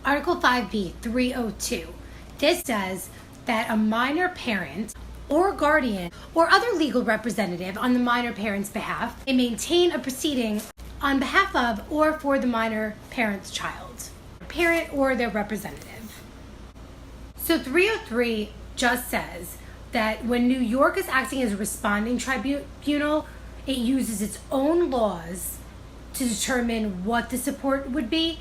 Article 5B 302. This says that a minor parent or guardian or other legal representative on the minor parent's behalf may maintain a proceeding on behalf of or for the minor parent's child, parent or their representative. So 303 just says that when New York is acting as a responding tribunal, it uses its own laws to determine what the support would be,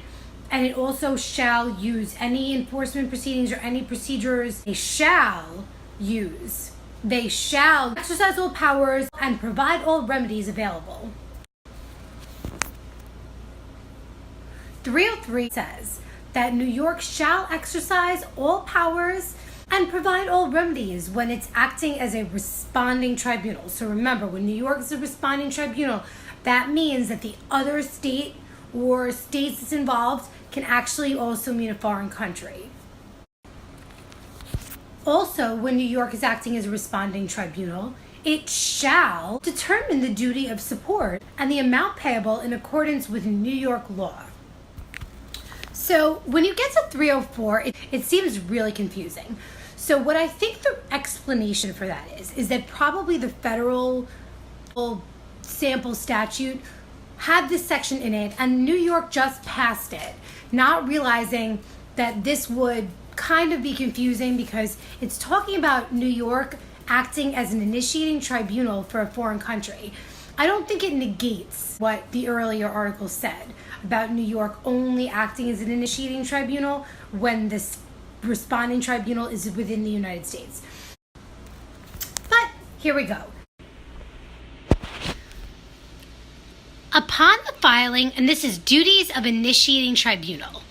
and it also shall use any enforcement proceedings or any procedures they shall use. They shall exercise all powers and provide all remedies available. 303 says that New York shall exercise all powers and provide all remedies when it's acting as a responding tribunal. So remember, when New York is a responding tribunal, that means that the other state or states that's involved can actually also mean a foreign country. Also, when New York is acting as a responding tribunal, it shall determine the duty of support and the amount payable in accordance with New York law. So when you get to 304, it seems really confusing. So what I think the explanation for that is that probably the federal sample statute had this section in it and New York just passed it, not realizing that this would kind of be confusing because it's talking about New York acting as an initiating tribunal for a foreign country. I don't think it negates what the earlier article said about New York only acting as an initiating tribunal when this responding tribunal is within the United States. But here we go. Upon the filing, and this is duties of initiating tribunal.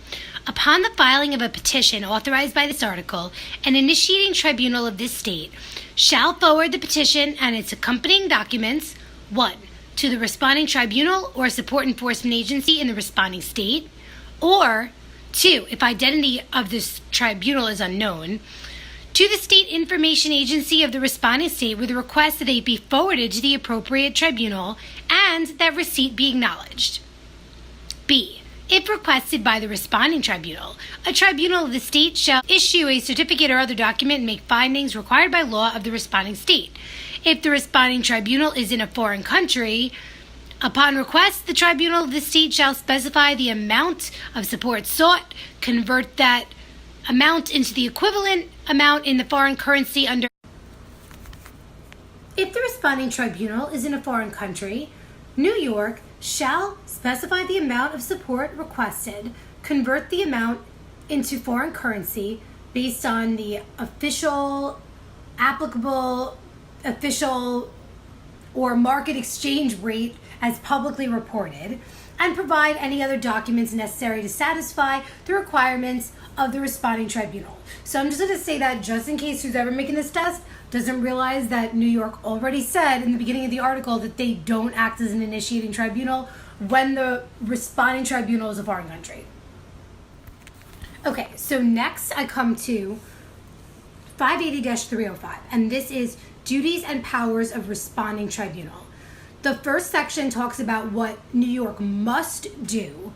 Upon the filing of a petition authorized by this article, an initiating tribunal of this state shall forward the petition and its accompanying documents, 1, to the responding tribunal or support enforcement agency in the responding state, or 2, if identity of this tribunal is unknown, to the state information agency of the responding state with a request that they be forwarded to the appropriate tribunal and that receipt be acknowledged. B, if requested by the responding tribunal, a tribunal of the state shall issue a certificate or other document and make findings required by law of the responding state. If the responding tribunal is in a foreign country, upon request, the tribunal of the state shall specify the amount of support sought, convert that amount into the equivalent amount in the foreign currency under. If the responding tribunal is in a foreign country, New York shall specify the amount of support requested, convert the amount into foreign currency based on the applicable official or market exchange rate as publicly reported, and provide any other documents necessary to satisfy the requirements of the responding tribunal. So I'm just going to say that just in case who's ever making this test doesn't realize that New York already said in the beginning of the article that they don't act as an initiating tribunal when the responding tribunal is a foreign country. Okay, so next I come to 580-305, and this is duties and powers of responding tribunal. The first section talks about what New York must do,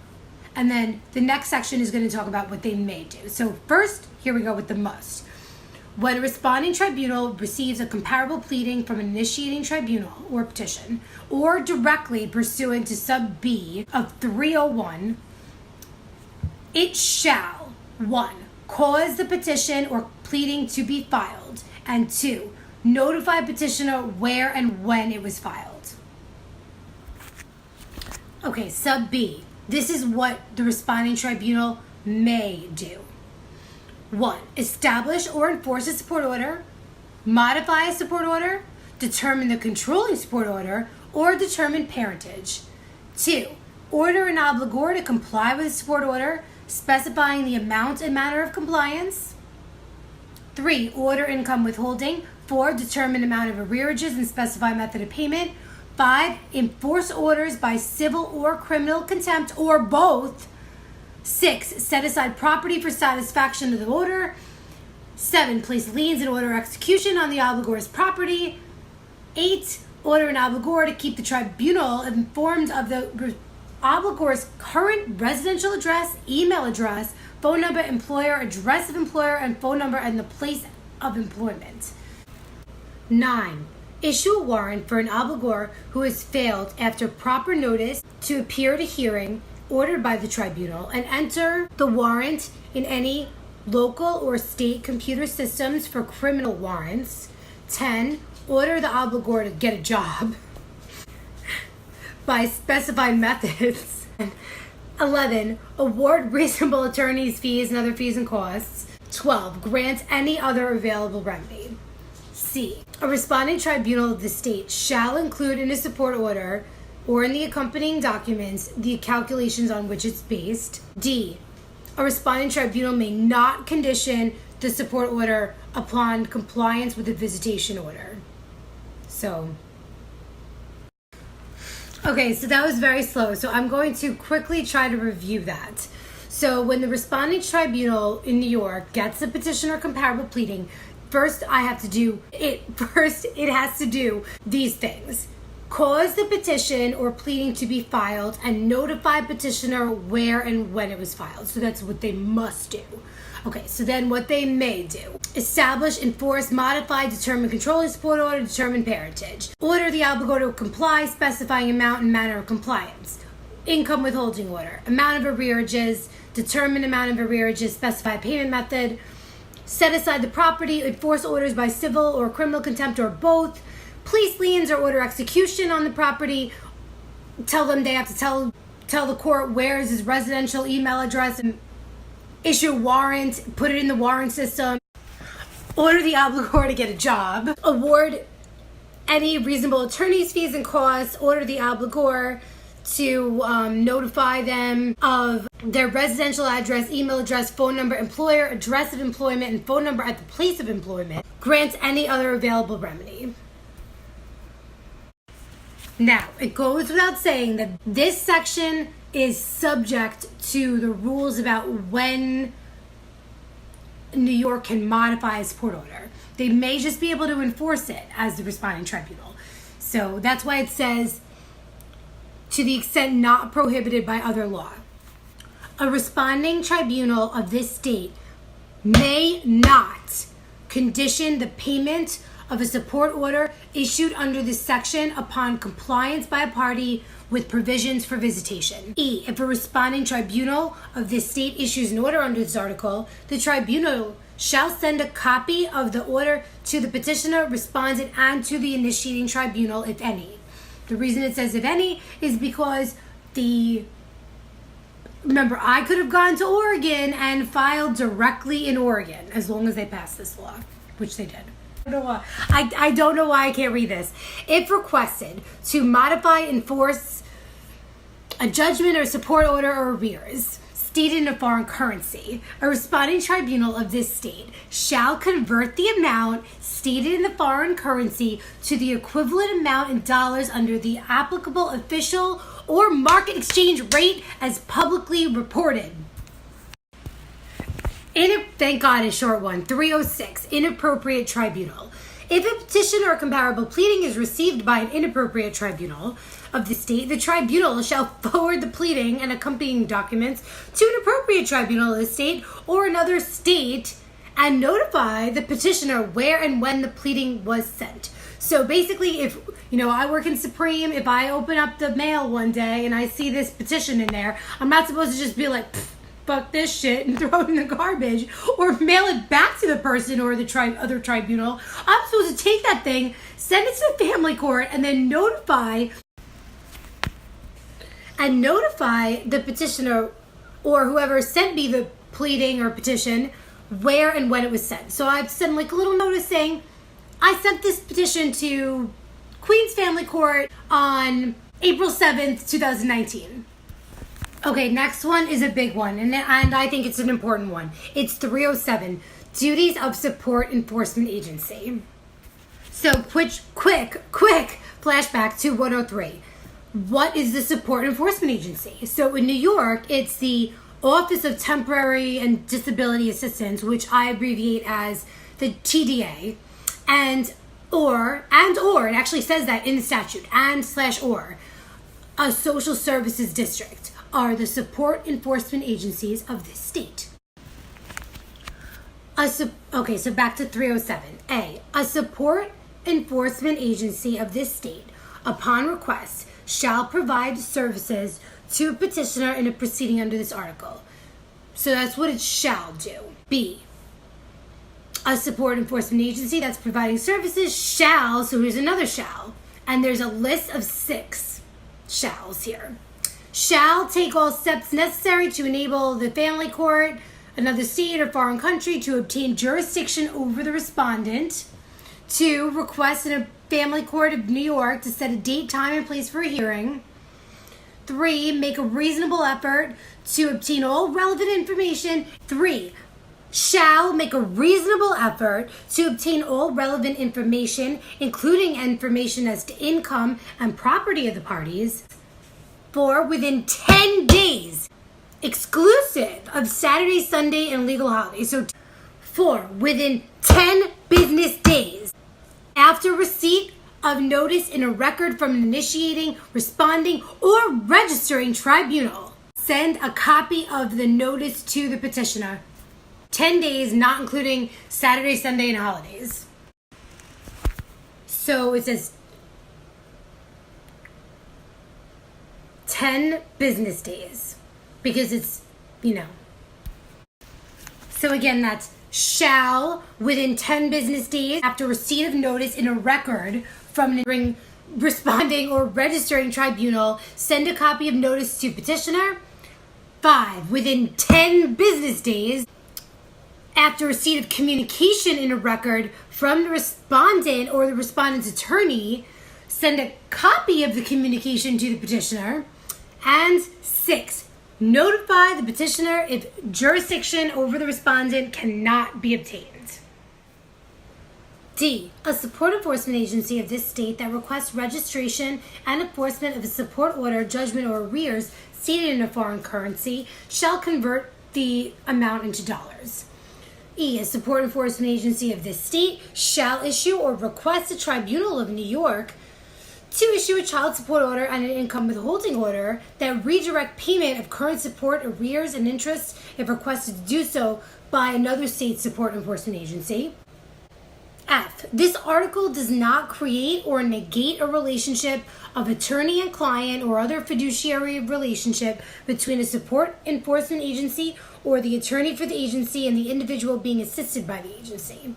and then the next section is going to talk about what they may do. So first, here we go with the must. When a responding tribunal receives a comparable pleading from an initiating tribunal or petition, or directly pursuant to sub B of 301, it shall, 1, cause the petition or pleading to be filed, and 2, notify petitioner where and when it was filed. Okay, sub B. This is what the responding tribunal may do. 1, establish or enforce a support order, modify a support order, determine the controlling support order, or determine parentage. 2, order an obligor to comply with a support order, specifying the amount and manner of compliance. 3, order income withholding. 4, determine amount of arrearages and specify method of payment. 5, enforce orders by civil or criminal contempt or both. 6, set aside property for satisfaction of the order. 7, place liens and order execution on the obligor's property. 8, order an obligor to keep the tribunal informed of the obligor's current residential address, email address, phone number, employer, address of employer, and phone number and the place of employment. 9. Issue a warrant for an obligor who has failed after proper notice to appear at a hearing ordered by the tribunal and enter the warrant in any local or state computer systems for criminal warrants. 10. Order the obligor to get a job by specified methods. 11. Award reasonable attorney's fees and other fees and costs. 12. Grant any other available remedy. C. A responding tribunal of the state shall include in a support order or in the accompanying documents the calculations on which it's based. D. A responding tribunal may not condition the support order upon compliance with the visitation order. Okay, so that was very slow. So I'm going to quickly try to review that. So when the responding tribunal in New York gets a petition or comparable pleading, first it has to do these things. Cause the petition or pleading to be filed and notify petitioner where and when it was filed. So that's what they must do. Okay, so then what they may do. Establish, enforce, modify, determine controlling support order, determine parentage. Order the obligor to comply, specifying amount and manner of compliance. Income withholding order. Amount of arrearages, determine amount of arrearages, specify payment method. Set aside the property, enforce orders by civil or criminal contempt or both. Place liens or order execution on the property. Tell them they have to tell the court where is his residential email address and issue a warrant, put it in the warrant system. Order the obligor to get a job. Award any reasonable attorney's fees and costs. Order the obligor to notify them of their residential address, email address, phone number, employer, address of employment, and phone number at the place of employment. Grant any other available remedy. Now, it goes without saying that this section is subject to the rules about when New York can modify a support order. They may just be able to enforce it as the responding tribunal. So that's why it says, to the extent not prohibited by other law. A responding tribunal of this state may not condition the payment of a support order issued under this section upon compliance by a party with provisions for visitation. E. If a responding tribunal of this state issues an order under this article, the tribunal shall send a copy of the order to the petitioner, respondent, and to the initiating tribunal, if any. The reason it says if any is because remember, I could have gone to Oregon and filed directly in Oregon as long as they passed this law, which they did. I don't know why I can't read this. If requested to modify, enforce a judgment or support order or arrears stated in a foreign currency, a responding tribunal of this state shall convert the amount stated in the foreign currency to the equivalent amount in dollars under the applicable official or market exchange rate as publicly reported. Thank God, a short one. 306, inappropriate tribunal. If a petition or comparable pleading is received by an inappropriate tribunal of the state, the tribunal shall forward the pleading and accompanying documents to an appropriate tribunal of the state or another state and notify the petitioner where and when the pleading was sent. So basically, if, I work in Supreme, if I open up the mail one day and I see this petition in there, I'm not supposed to just be like, fuck this shit and throw it in the garbage or mail it back to the person or the other tribunal. I'm supposed to take that thing, send it to the family court, and then notify the petitioner or whoever sent me the pleading or petition where and when it was sent. So I've sent like a little notice saying, I sent this petition to Queens Family Court on April 7th, 2019. Okay, next one is a big one, and I think it's an important one. It's 307, duties of support enforcement agency. So quick flashback to 103. What is the support enforcement agency? So in New York, it's the Office of Temporary and Disability Assistance, which I abbreviate as the TDA, or it actually says that in the statute, /or, a social services district are the support enforcement agencies of this state. Okay, so back to 307. A support enforcement agency of this state, upon request, shall provide services to a petitioner in a proceeding under this article. So that's what it shall do. B, a support enforcement agency that's providing services shall, so here's another shall, and there's a list of 6 shalls here. Shall take all steps necessary to enable the family court, another state or foreign country, to obtain jurisdiction over the respondent. 2, request in a family court of New York to set a date, time, and place for a hearing. 3, make a reasonable effort to obtain all relevant information. 3, shall make a reasonable effort to obtain all relevant information, including information as to income and property of the parties. 4, within 10 days, exclusive of Saturday, Sunday, and legal holidays. So 4, within 10 business days after receipt of notice in a record from an initiating, responding, or registering tribunal, send a copy of the notice to the petitioner. 10 days, not including Saturday, Sunday, and holidays. So it says 10 business days because it's, So again, that's shall within 10 business days after receipt of notice in a record from an responding or registering tribunal, send a copy of notice to petitioner. 5, within 10 business days after receipt of communication in a record from the respondent or the respondent's attorney, send a copy of the communication to the petitioner. And 6, notify the petitioner if jurisdiction over the respondent cannot be obtained. D, a support enforcement agency of this state that requests registration and enforcement of a support order, judgment, or arrears stated in a foreign currency shall convert the amount into dollars. E, a support enforcement agency of this state shall issue or request a tribunal of New York to issue a child support order and an income withholding order that redirect payment of current support, arrears, and interest if requested to do so by another state support enforcement agency. F, this article does not create or negate a relationship of attorney and client or other fiduciary relationship between a support enforcement agency or the attorney for the agency and the individual being assisted by the agency.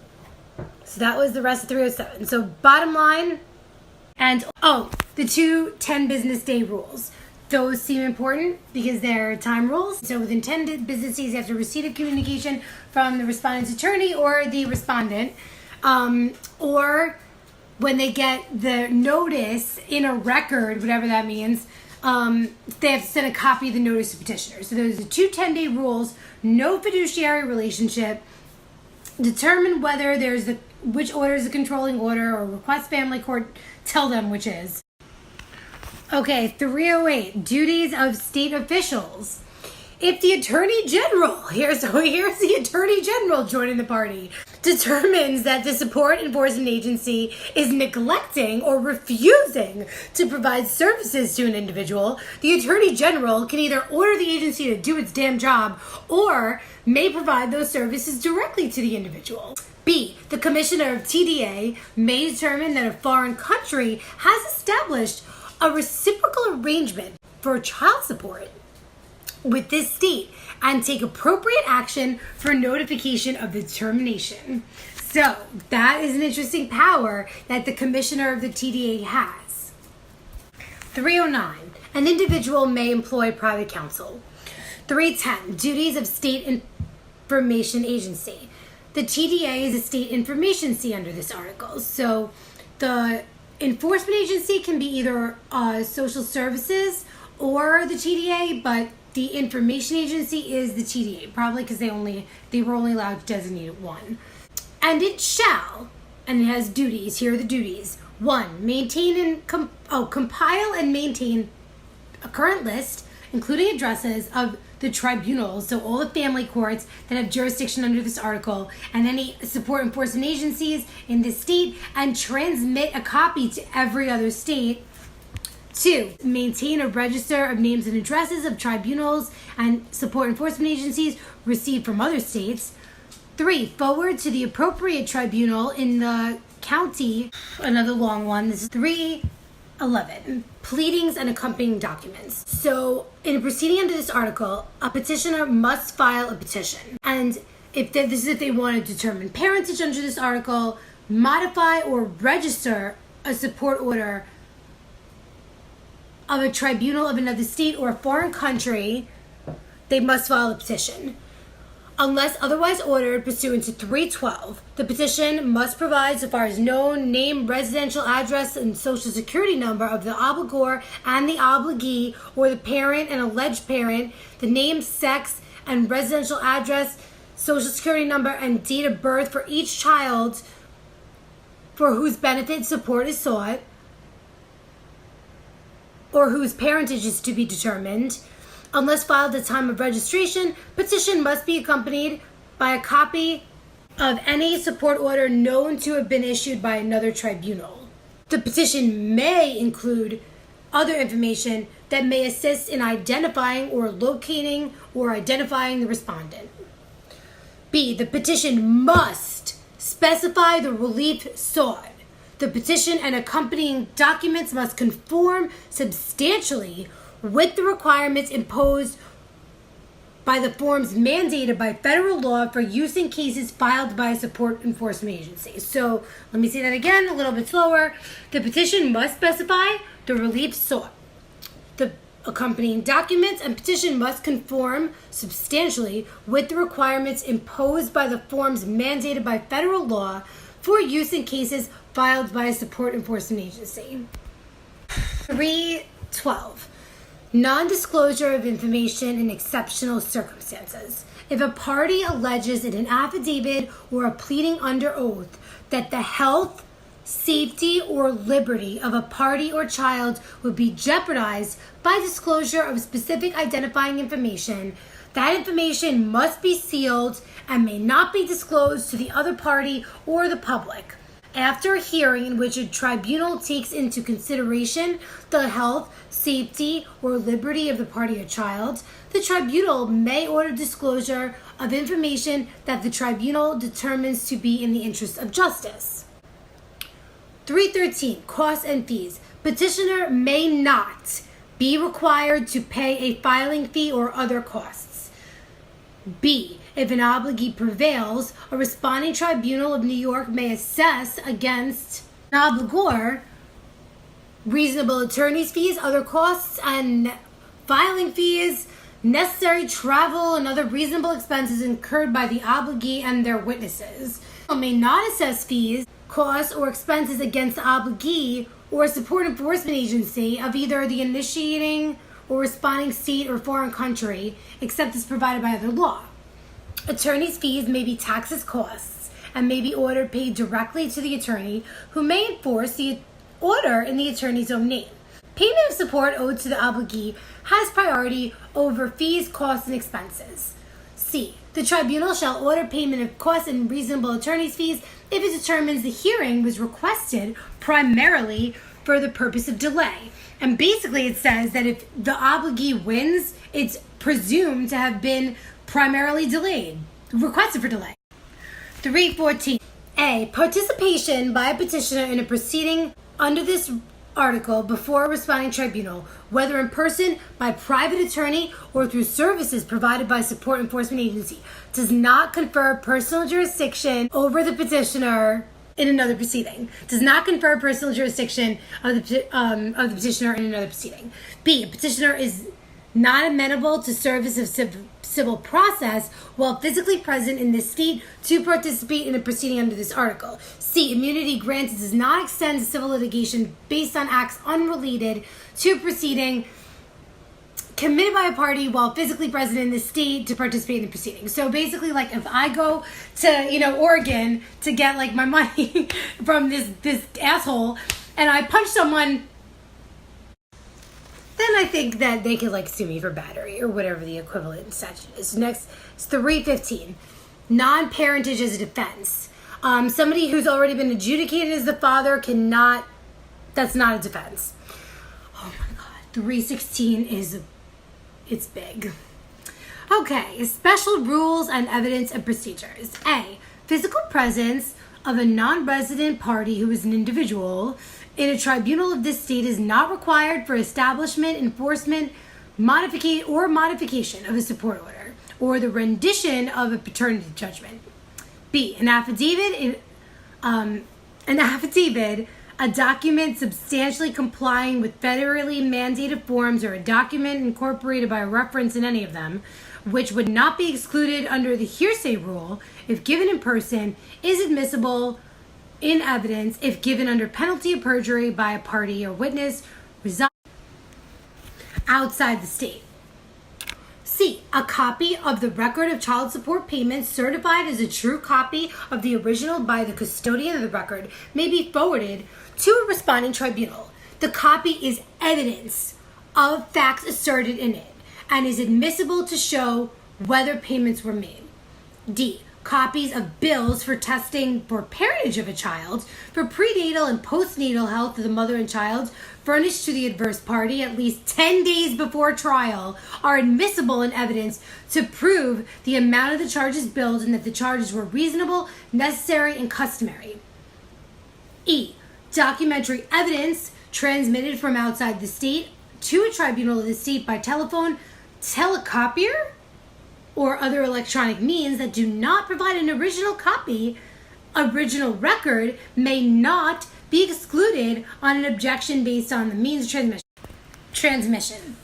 So that was the rest of 307. So bottom line, and the 2 10 business day rules. Those seem important because they're time rules. So within 10 business days after receipt of communication from the respondent's attorney or the respondent, or when they get the notice in a record, whatever that means, they have to send a copy of the notice to petitioner. So those are the 2 10-day rules. No fiduciary relationship. Determine whether which order is a controlling order, or request family court tell them which is. Okay, 308, duties of state officials. If the Attorney General, here's the Attorney General joining the party, determines that the support enforcement agency is neglecting or refusing to provide services to an individual, the Attorney General can either order the agency to do its damn job or may provide those services directly to the individual. B, the Commissioner of TDA may determine that a foreign country has established a reciprocal arrangement for child support with this state and take appropriate action for notification of the determination. So that is an interesting power that the Commissioner of the TDA has. 309, an individual may employ private counsel. 310, duties of state information agency. The TDA is a state information agency under this article. So the enforcement agency can be either social services or the TDA, but the information agency is the TDA, probably because they were only allowed to designate one. And it shall, and it has duties. Here are the duties. 1, maintain and compile and maintain a current list, including addresses of the tribunals, so all the family courts that have jurisdiction under this article, and any support enforcement agencies in this state, and transmit a copy to every other state. 2, maintain a register of names and addresses of tribunals and support enforcement agencies received from other states. 3, forward to the appropriate tribunal in the county, another long one, this is 311, pleadings and accompanying documents. So in a proceeding under this article, a petitioner must file a petition. And if they want to determine parentage under this article, modify or register a support order of a tribunal of another state or a foreign country, they must file a petition. Unless otherwise ordered pursuant to 312, the petition must provide, so far as known, name, residential address, and social security number of the obligor and the obligee, or the parent and alleged parent, the name, sex, and residential address, social security number, and date of birth for each child for whose benefit support is sought, or whose parentage is to be determined. Unless filed at the time of registration, petition must be accompanied by a copy of any support order known to have been issued by another tribunal. The petition may include other information that may assist in identifying or locating or identifying the respondent. B, the petition must specify the relief sought. The petition and accompanying documents must conform substantially with the requirements imposed by the forms mandated by federal law for use in cases filed by a support enforcement agency. So let me say that again a little bit slower. The petition must specify the relief sought. The accompanying documents and petition must conform substantially with the requirements imposed by the forms mandated by federal law for use in cases filed by a support enforcement agency. 312. Non-disclosure of information in exceptional circumstances. If a party alleges in an affidavit or a pleading under oath that the health, safety, or liberty of a party or child would be jeopardized by disclosure of specific identifying information, that information must be sealed and may not be disclosed to the other party or the public. After a hearing in which a tribunal takes into consideration the health, safety, or liberty of the party or child, the tribunal may order disclosure of information that the tribunal determines to be in the interest of justice. 313. Costs and fees. Petitioner may not be required to pay a filing fee or other costs. B. If an obligee prevails, a responding tribunal of New York may assess against an obligor reasonable attorney's fees, other costs, and filing fees, necessary travel, and other reasonable expenses incurred by the obligee and their witnesses. May not assess fees, costs, or expenses against the obligee or support enforcement agency of either the initiating or responding state or foreign country, except as provided by other law. Attorney's fees may be taxed as costs and may be ordered paid directly to the attorney, who may enforce the order in the attorney's own name. Payment of support owed to the obligee has priority over fees, costs, and expenses. C. The tribunal shall order payment of costs and reasonable attorney's fees if it determines the hearing was requested primarily for the purpose of delay. And basically it says that if the obligee wins, it's presumed to have been primarily requested for delay. 314. A. Participation by a petitioner in a proceeding under this article before a responding tribunal, whether in person, by private attorney, or through services provided by support enforcement agency, does not confer personal jurisdiction over the petitioner in another proceeding. Does not confer personal jurisdiction of the petitioner in another proceeding. B. A petitioner is not amenable to service of civil process while physically present in this state to participate in a proceeding under this article. C. Immunity granted does not extend to civil litigation based on acts unrelated to a proceeding committed by a party while physically present in the state to participate in the proceeding. So basically, like, if I go to, Oregon to get, like, my money from this asshole and I punch someone, then I think that they could, like, sue me for battery or whatever the equivalent statute is. Next is 315. Non-parentage as a defense. Somebody who's already been adjudicated as the father that's not a defense. Oh my God. 316 it's big. Okay, special rules and evidence and procedures. A, physical presence of a non-resident party who is an individual in a tribunal of this state is not required for establishment, enforcement, modification of a support order or the rendition of a paternity judgment. B, an affidavit, a document substantially complying with federally mandated forms or a document incorporated by reference in any of them, which would not be excluded under the hearsay rule if given in person, is admissible in evidence if given under penalty of perjury by a party or witness residing outside the state. C, a copy of the record of child support payments certified as a true copy of the original by the custodian of the record may be forwarded to a responding tribunal. The copy is evidence of facts asserted in it and is admissible to show whether payments were made. D, copies of bills for testing for parentage of a child, for prenatal and postnatal health of the mother and child, furnished to the adverse party at least 10 days before trial, are admissible in evidence to prove the amount of the charges billed and that the charges were reasonable, necessary, and customary. E, documentary evidence transmitted from outside the state to a tribunal of the state by telephone, telecopier, or other electronic means that do not provide an original original record may not be excluded on an objection based on the means of transmission.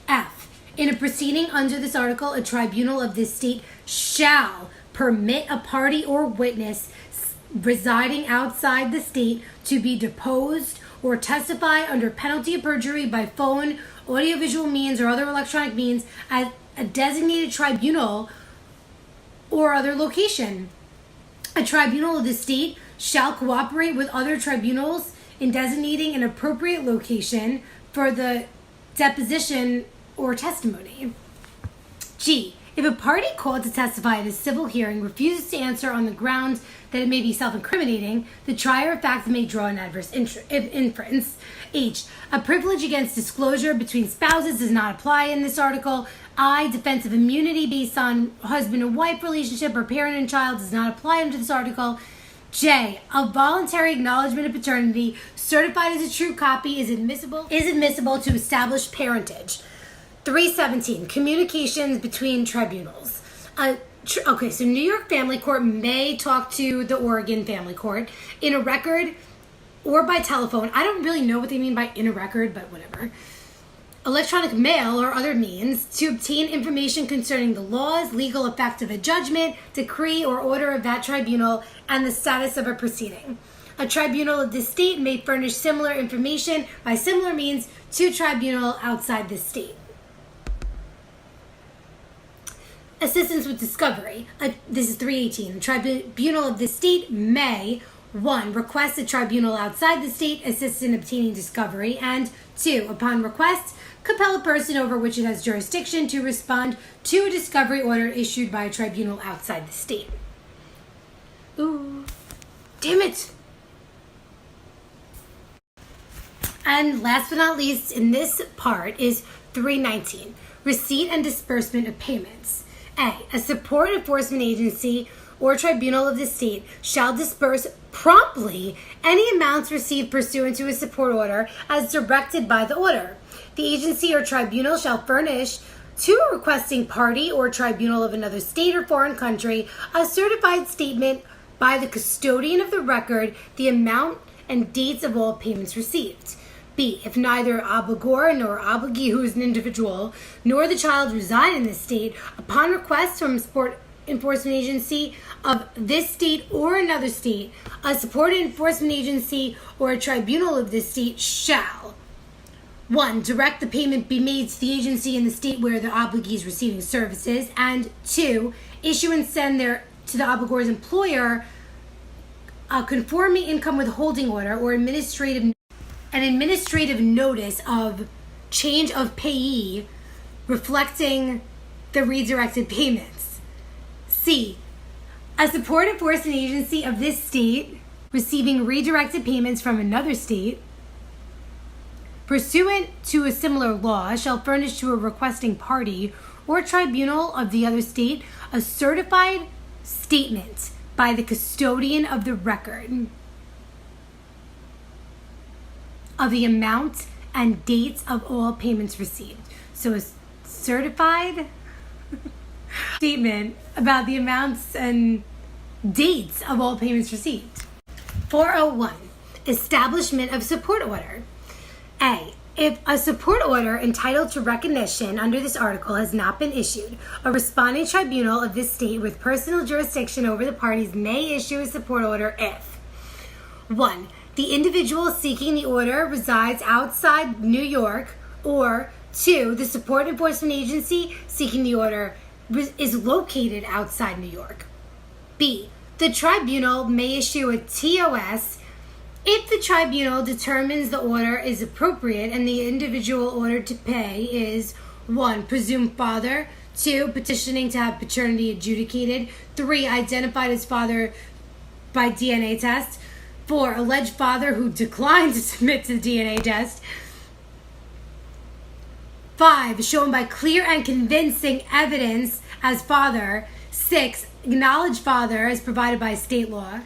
F, in a proceeding under this article, a tribunal of this state shall permit a party or witness residing outside the state to be deposed or testify under penalty of perjury by phone, audiovisual means, or other electronic means at a designated tribunal or other location. A tribunal of the state shall cooperate with other tribunals in designating an appropriate location for the deposition or testimony. G, if a party called to testify at a civil hearing refuses to answer on the grounds that it may be self-incriminating, the trier of fact may draw an adverse inference. H, a privilege against disclosure between spouses does not apply in this article. I, defense of immunity based on husband and wife relationship or parent and child does not apply under this article. J, a voluntary acknowledgement of paternity certified as a true copy is admissible to establish parentage. 317, communications between tribunals. Okay, so New York Family Court may talk to the Oregon Family Court in a record or by telephone. I don't really know what they mean by in a record, but whatever. Electronic mail or other means to obtain information concerning the laws, legal effect of a judgment, decree, or order of that tribunal and the status of a proceeding. A tribunal of this state may furnish similar information by similar means to a tribunal outside this state. Assistance with discovery. This is 318. A tribunal of the state may 1. Request a tribunal outside the state assist in obtaining discovery, and 2. Upon request, compel a person over which it has jurisdiction to respond to a discovery order issued by a tribunal outside the state. Ooh, damn it! And last but not least in this part is 319. Receipt and disbursement of payments. A support enforcement agency or tribunal of the state shall disburse promptly any amounts received pursuant to a support order as directed by the order. The agency or tribunal shall furnish to a requesting party or tribunal of another state or foreign country a certified statement by the custodian of the record, the amount and dates of all payments received. B, if neither obligor nor obligee who is an individual nor the child reside in this state, upon request from a support enforcement agency of this state or another state, a support enforcement agency or a tribunal of this state shall 1. Direct the payment be made to the agency in the state where the obligee is receiving services, and 2. Issue and send to the obligor's employer a conforming income withholding order or an administrative notice of change of payee reflecting the redirected payments. C. A support enforcement agency of this state receiving redirected payments from another state pursuant to a similar law shall furnish to a requesting party or tribunal of the other state a certified statement by the custodian of the record of the amount and dates of all payments received. So a certified statement about the amounts and dates of all payments received. 401, establishment of support order. A, if a support order entitled to recognition under this article has not been issued, a responding tribunal of this state with personal jurisdiction over the parties may issue a support order if 1. The individual seeking the order resides outside New York, or 2. The support enforcement agency seeking the order is located outside New York. B. The tribunal may issue a TOS if the tribunal determines the order is appropriate and the individual ordered to pay is 1. Presumed father, 2. Petitioning to have paternity adjudicated, 3. Identified as father by DNA test, 4. Alleged father who declined to submit to the DNA test, 5. Shown by clear and convincing evidence as father, 6. Acknowledged father as provided by state law,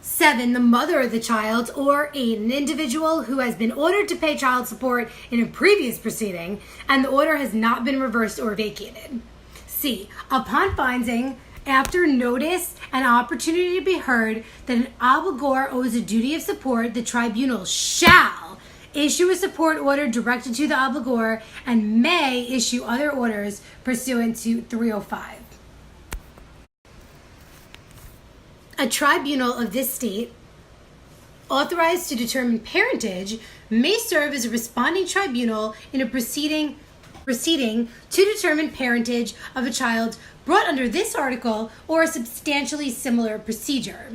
7. The mother of the child, or 8. An individual who has been ordered to pay child support in a previous proceeding and the order has not been reversed or vacated. C. Upon finding, after notice and opportunity to be heard, that an obligor owes a duty of support, the tribunal shall issue a support order directed to the obligor and may issue other orders pursuant to 305. A tribunal of this state authorized to determine parentage may serve as a responding tribunal in a proceeding to determine parentage of a child brought under this article or a substantially similar procedure.